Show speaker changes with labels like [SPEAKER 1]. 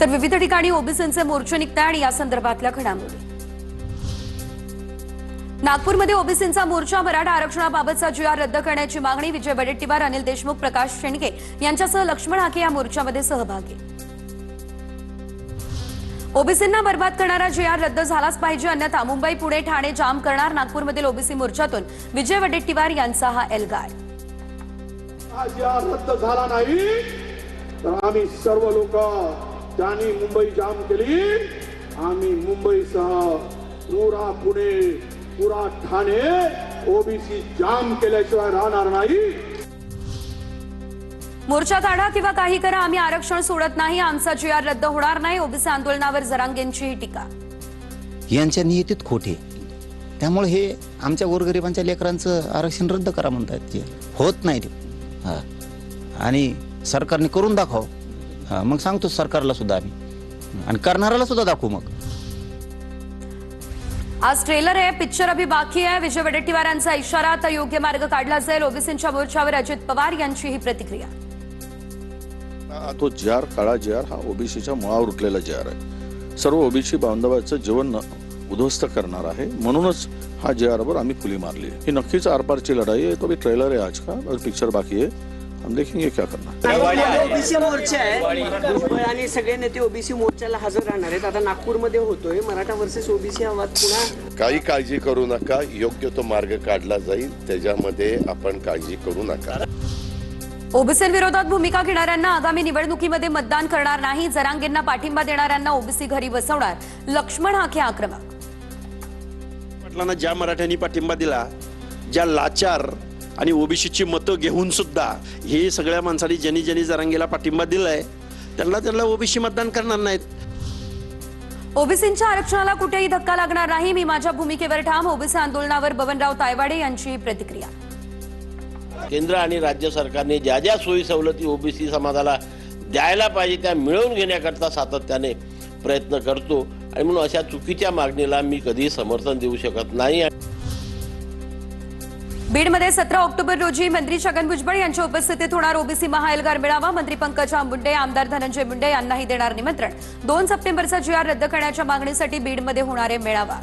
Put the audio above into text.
[SPEAKER 1] तर विविध ठिकाणी ओबीसींचे मोर्चे निघताय आणि या संदर्भातल्या घडामोडी। नागपूरमध्ये ओबीसींचा मोर्चा, मराठा आरक्षणाबाबतचा GR रद्द करण्याची मागणी। विजय वडेट्टीवार, अनिल देशमुख, प्रकाश शेंडगे यांच्यासह लक्ष्मण हाके या मोर्चामध्ये सहभागी। ओबीसींना बरबाद करणारा GR रद्द झालाच पाहिजे, अन्यथा मुंबई, पुणे, ठाणे जाम करणार। नागपूरमधील ओबीसी मोर्चातून विजय वडेट्टीवार यांचा हा एल्गार।
[SPEAKER 2] GR रद्द झाला नाही तर आम्ही सर्व लोक ज्यांनी मुंबई जाम केली, आम्ही मुंबईसह पुरा पुणे, पुरा ठाणे ओबीसी जाम केल्याशिवाय राहणार नाही।
[SPEAKER 1] मोर्चा काढा किंवा काही करा, आम्ही आरक्षण सोडत नाही, आमचा GR रद्द होणार नाही। ओबीसी आंदोलनावर जरांगेंची ही टीका।
[SPEAKER 3] यांच्या नियतीत खोटे, त्यामुळे हे आमच्या गोरगरिबांच्या लेकरांचं आरक्षण रद्द करा म्हणतात ते होत नाही ते। आणि सरकारने करून दाखव, मग सांगतो सरकारला सुद्धा आम्ही, आणि करणाऱ्याला सुद्धा दाखवू। मग
[SPEAKER 1] आज ट्रेलर आहे, पिक्चर अभी बाकी आहे। विजय वडेट्टीवारांचा इशारा, तर योग्य मार्ग काढला जाईल। ओबीसींच्या मोर्चावर अजित पवार यांची ही प्रतिक्रिया।
[SPEAKER 4] तो GR, काळा GR हा ओबीसीच्या मुळावर उठलेला GR आहे। सर्व ओबीसी बांधवांचं जीवन उद्ध्वस्त करणार आहे, म्हणूनच हा GR वर आम्ही फुली मारली। ही नक्कीच आरपारची लढाई है। तो भी ट्रेलर है आज का, और पिक्चर बाकी है, हम देखेंगे क्या करना।
[SPEAKER 5] ओबीसी मोर्चा आहे, भुजबळ आणि सगळे नेते ओबीसी मोर्चाला हजर राहणार आहेत। आता नागपूरमध्ये होतोय मराठा वर्सेस ओबीसी हा वाद पुन्हा।
[SPEAKER 6] काही काळजी करू नका, योग्य तो मार्ग काढला जाईल, त्याच्यामध्ये आपण काळजी करू नका।
[SPEAKER 1] ओबीसींविरोधात भूमिका घेणाऱ्यांना आगामी निवडणुकीमध्ये मतदान करणार नाही। जरांगेंना पाठिंबा देणाऱ्यांना ओबीसी घरी बसवणार। लक्ष्मण हाके आक्रमक।
[SPEAKER 7] पाटलांना ज्या मराठ्यांनी पाठिंबा दिला, ज्या लाचार आणि ओबीसीची मतं घेऊन सुद्धा हे सगळ्या माणसांनी ज्यांनी जरांगेला पाठिंबा दिलाय त्यांना ओबीसी मतदान करणार नाहीत।
[SPEAKER 1] ओबीसींच्या आरक्षणाला कुठेही धक्का लागणार नाही, मी माझ्या भूमिकेवर ठाम। ओबीसी आंदोलनावर बबनराव तायवाडे यांची प्रतिक्रिया।
[SPEAKER 8] केंद्र आणि राज्य सरकारने ज्या ज्या सोयी सवलती ओबीसी समाजाला द्यायला पाहिजे त्या मिळवून घेण्याकरता सातत्याने प्रयत्न करतो, आणि म्हणून अशा चुकीच्या मागणीला मी कधीही समर्थन देऊ शकत नाही।
[SPEAKER 1] बीडमध्ये 17 ऑक्टोबर रोजी मंत्री छगन भुजबळ यांच्या उपस्थितीत होणार ओबीसी महाएल्गार मेळावा। मंत्री पंकजा मुंडे, आमदार धनंजय मुंडे यांनाही देणार निमंत्रण। 2 सप्टेंबरचा GR रद्द करण्याच्या मागणीसाठी बीडमध्ये होणार आहे मेळावा।